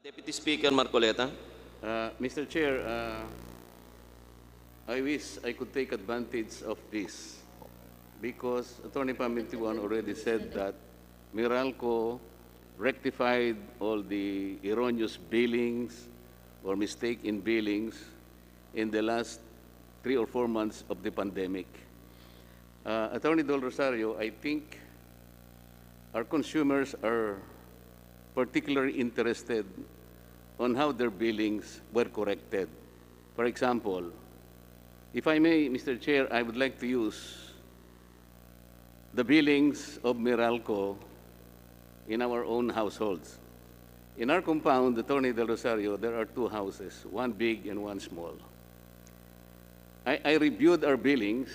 Deputy Speaker Marcoleta. Mr. Chair, I wish I could take advantage of this because Attorney Pamintuan already said that Meralco rectified all the erroneous billings or mistake in billings in the last 3 or 4 months of the pandemic. Attorney Del Rosario, I think our consumers are particularly interested on how their billings were corrected. For example, if I may, Mr. Chair, I would like to use the billings of Meralco in our own households. In our compound, Attorney Del Rosario, there are 2 houses, one big and one small. I reviewed our billings,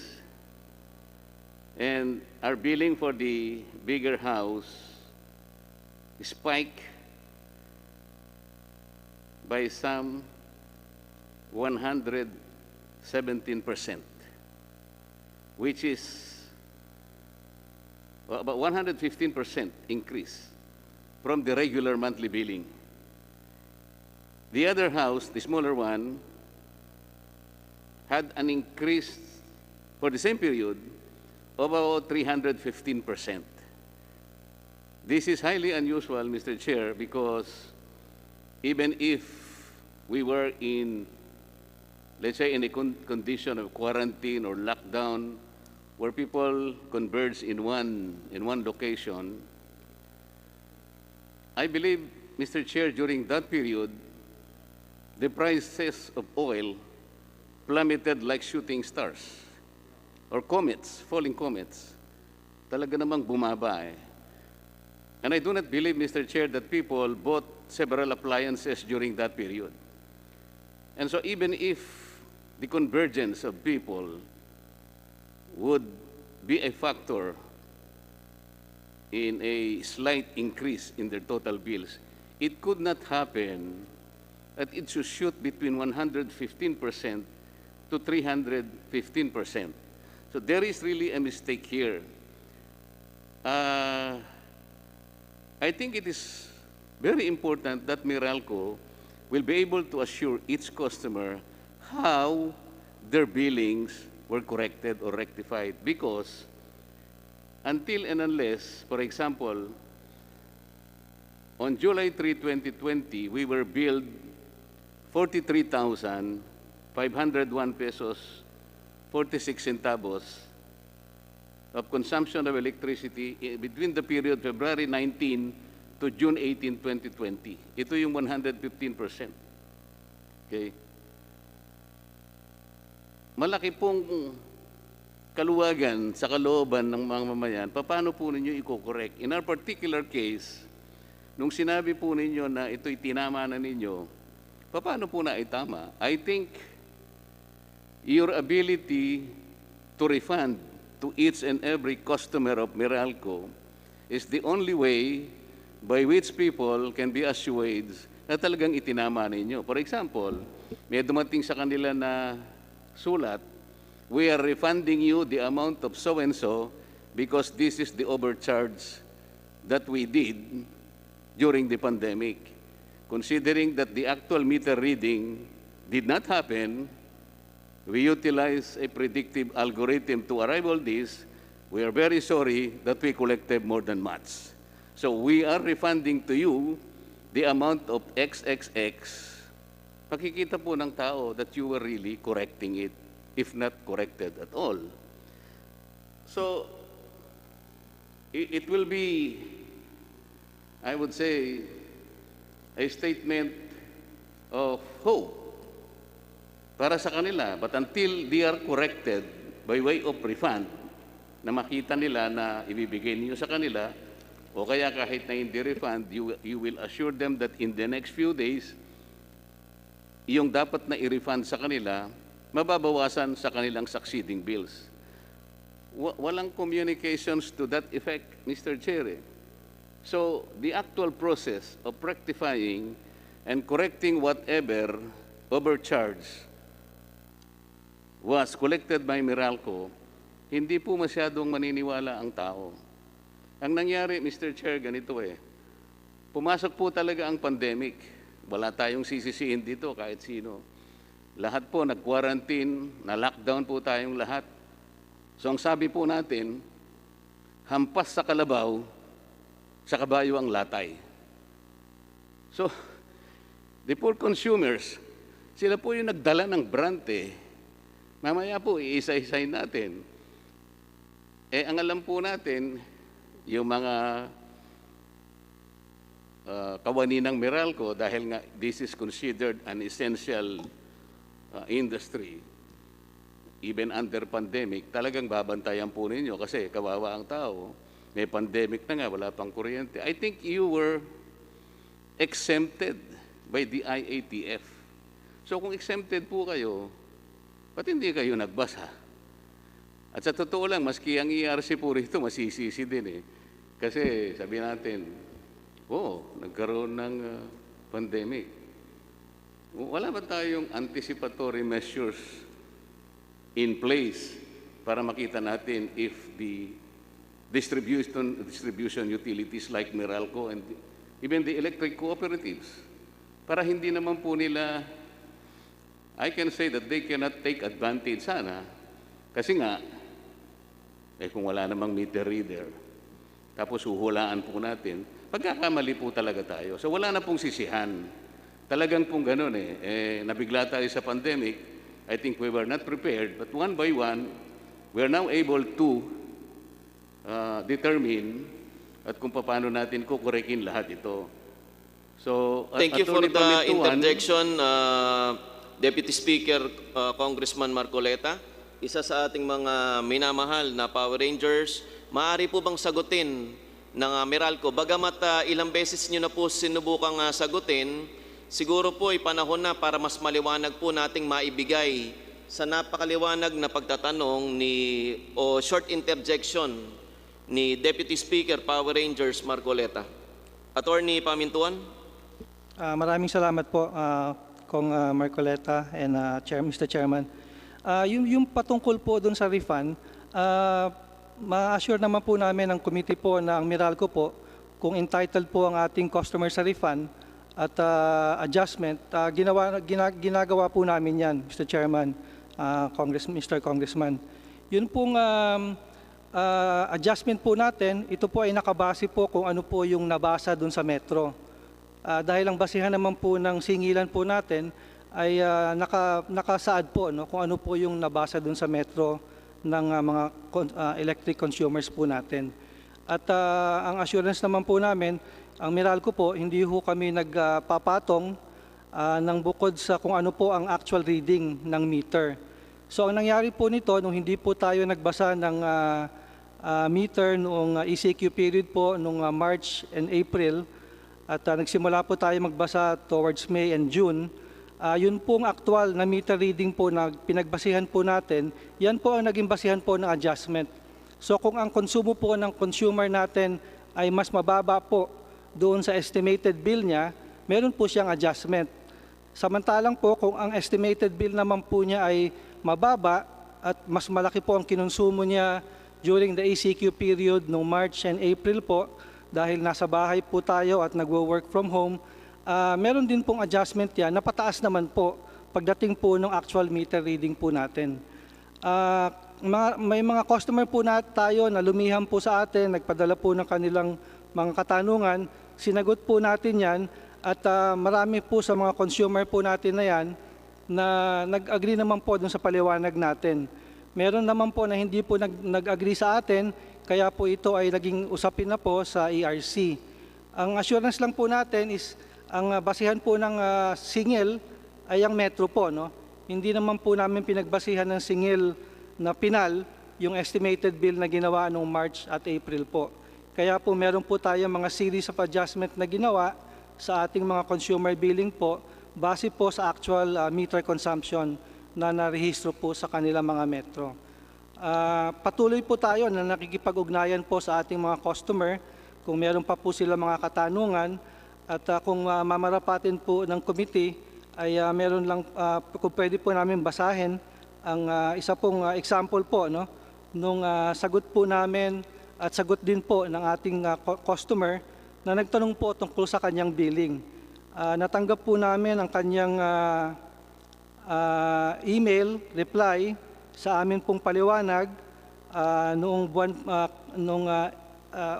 and our billing for the bigger house spiked by some 117%, which is about 115% increase from the regular monthly billing. The other house, the smaller one, had an increase for the same period of about 315%. This is highly unusual, Mr. Chair, because even if we were in, let's say, in a condition of quarantine or lockdown, where people converge in one location, I believe, Mr. Chair, during that period, the prices of oil plummeted like shooting stars or comets, falling comets. Talaga namang bumaba eh. And I do not believe, Mr. Chair, that people bought several appliances during that period. And so even if the convergence of people would be a factor in a slight increase in their total bills, it could not happen that it should shoot between 115% to 315%. So there is really a mistake here. I think it is very important that Meralco will be able to assure each customer how their billings were corrected or rectified, because until and unless, for example, on July 3, 2020, we were billed 43,501 pesos 46 centavos of consumption of electricity between the period February 19 to June 18, 2020. Ito yung 115%. Okay? Malaki pong kaluwagan sa kalooban ng mga mamayan. Paano po ninyo i-correct? In our particular case, nung sinabi po ninyo na ito'y tinama na ninyo, paano po na itama? I think your ability to refund to each and every customer of Meralco is the only way by which people can be assured na talagang itinama ninyo. For example, may dumating sa kanila na sulat, we are refunding you the amount of so-and-so because this is the overcharge that we did during the pandemic. Considering that the actual meter reading did not happen, we utilize a predictive algorithm to arrive at this. We are very sorry that we collected more than much. So we are refunding to you the amount of XXX. Makikita po ng tao that you were really correcting it, if not corrected at all. So it will be, I would say, a statement of hope para sa kanila. But until they are corrected by way of refund, na makita nila na ibibigay niyo sa kanila, o kaya kahit na hindi refund, you will assure them that in the next few days, yung dapat na i-refund sa kanila, mababawasan sa kanilang succeeding bills. Walang communications to that effect, Mr. Chair. So the actual process of rectifying and correcting whatever overcharge was collected by Meralco, hindi po masyadong maniniwala ang tao. Ang nangyari, Mr. Chair, ganito eh. Pumasok po talaga ang pandemic. Wala tayong sisisihin dito kahit sino. Lahat po nag-quarantine, na-lockdown po tayong lahat. So ang sabi po natin, hampas sa kalabaw, sa kabayo ang latay. So, the poor consumers, sila po yung nagdala ng brand eh. Mamaya po, iisa-isay natin. Ang alam po natin, yung mga kawani ng Meralco, dahil nga this is considered an essential industry, even under pandemic, talagang babantayan po ninyo kasi kawawa ang tao. May pandemic na nga, wala pang kuryente. I think you were exempted by the IATF. So kung exempted po kayo, ba't hindi kayo nagbasa? At sa totoo lang, maski ang ERC po rito, masisisi din eh. Kasi sabi natin, nagkaroon ng pandemic. Wala ba tayong anticipatory measures in place para makita natin if the distribution utilities like Meralco and even the electric cooperatives, para hindi naman po nila, I can say that they cannot take advantage sana, kasi nga, kung wala namang meter reader, tapos huhulaan po natin, pagkakamali po talaga tayo. So wala na pong sisihan. Talagang pong ganun nabigla tayo sa pandemic. I think we were not prepared, but one by one, we are now able to determine at kung paano natin kukurekin lahat ito. So, thank you for the interjection, Deputy Speaker Congressman Marcoleta. Isa sa ating mga minamahal na Power Rangers, maaari po bang sagutin ng Meralco? Bagamat ilang beses nyo na po sinubukang sagutin, siguro po ay panahon na para mas maliwanag po nating maibigay sa napakaliwanag na pagtatanong o short interjection ni Deputy Speaker Power Rangers Marcoleta. Attorney Pamintuan. Maraming salamat po, Kong Marcoleta and Mr. Chairman. Yung patungkol po doon sa refund, ma-assure naman po namin ang committee po na ang Meralco po, kung entitled po ang ating customer sa refund at adjustment, ginagawa po namin yan, Mr. Chairman, Mr. Congressman. Yun pong adjustment po natin, ito po ay nakabase po kung ano po yung nabasa doon sa Metro. Dahil ang basihan naman po ng singilan po natin ay nakasaad po kung ano po yung nabasa doon sa Metro ng mga electric consumers po natin. At ang assurance naman po namin, ang Meralco po, hindi ho kami nagpapatong ng bukod sa kung ano po ang actual reading ng meter. So ang nangyari po nito, nung hindi po tayo nagbasa ng meter noong ECQ period po, noong March and April, at nagsimula po tayo magbasa towards May and June, yun pong actual na meter reading po na pinagbasihan po natin, yan po ang naging basihan po ng adjustment. So kung ang konsumo po ng consumer natin ay mas mababa po doon sa estimated bill niya, meron po siyang adjustment. Samantalang po kung ang estimated bill naman po niya ay mababa at mas malaki po ang kinonsumo niya during the ECQ period noong March and April po, dahil nasa bahay po tayo at nagwo-work from home, meron din pong adjustment yan, napataas naman po pagdating po ng actual meter reading po natin. May mga customer po tayo na lumiham po sa atin, nagpadala po ng kanilang mga katanungan, sinagot po natin yan at marami po sa mga consumer po natin na yan na nag-agree naman po dun sa paliwanag natin. Meron naman po na hindi po nag-agree sa atin, kaya po ito ay naging usapin na po sa ERC. Ang assurance lang po natin is ang basihan po ng singil ay ang Metro po. Hindi naman po namin pinagbasihan ng singil na pinal yung estimated bill na ginawa noong March at April po. Kaya po meron po tayo mga series of adjustment na ginawa sa ating mga consumer billing po base po sa actual meter consumption na narehistro po sa kanilang mga Metro. Patuloy po tayo na nakikipag-ugnayan po sa ating mga customer kung meron pa po sila mga katanungan at kung mamarapatin po ng committee ay meron lang kung pwede po namin basahin ang isa pong example po nung sagot po namin at sagot din po ng ating customer na nagtanong po tungkol sa kanyang billing. Natanggap po namin ang kanyang email reply sa amin pong paliwanag noong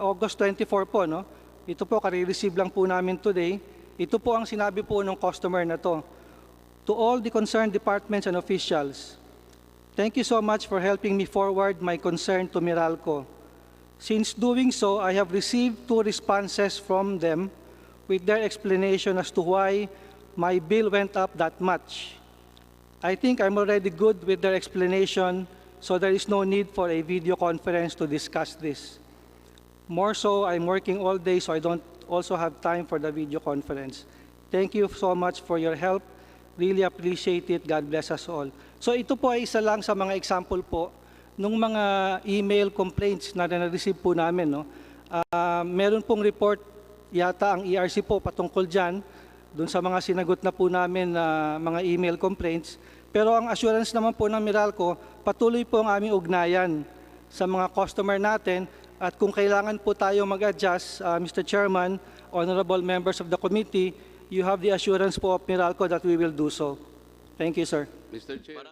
August 24 po, no? Ito po, kare-receive lang po namin today. Ito po ang sinabi po ng customer na to. To all the concerned departments and officials, thank you so much for helping me forward my concern to Meralco. Since doing so, I have received 2 responses from them with their explanation as to why my bill went up that much. I think I'm already good with their explanation, so there is no need for a video conference to discuss this. More so, I'm working all day, so I don't also have time for the video conference. Thank you so much for your help. Really appreciate it. God bless us all. So ito po ay isa lang sa mga example po nung mga email complaints na na-receive po namin. No? Meron pong report yata ang ERC po patungkol dyan, dun sa mga sinagot na po namin na mga email complaints. Pero ang assurance naman po ng Meralco, patuloy po ang aming ugnayan sa mga customer natin. At kung kailangan po tayo mag-adjust, Mr. Chairman, honorable members of the committee, you have the assurance po of Meralco that we will do so. Thank you, sir. Mr. Chair.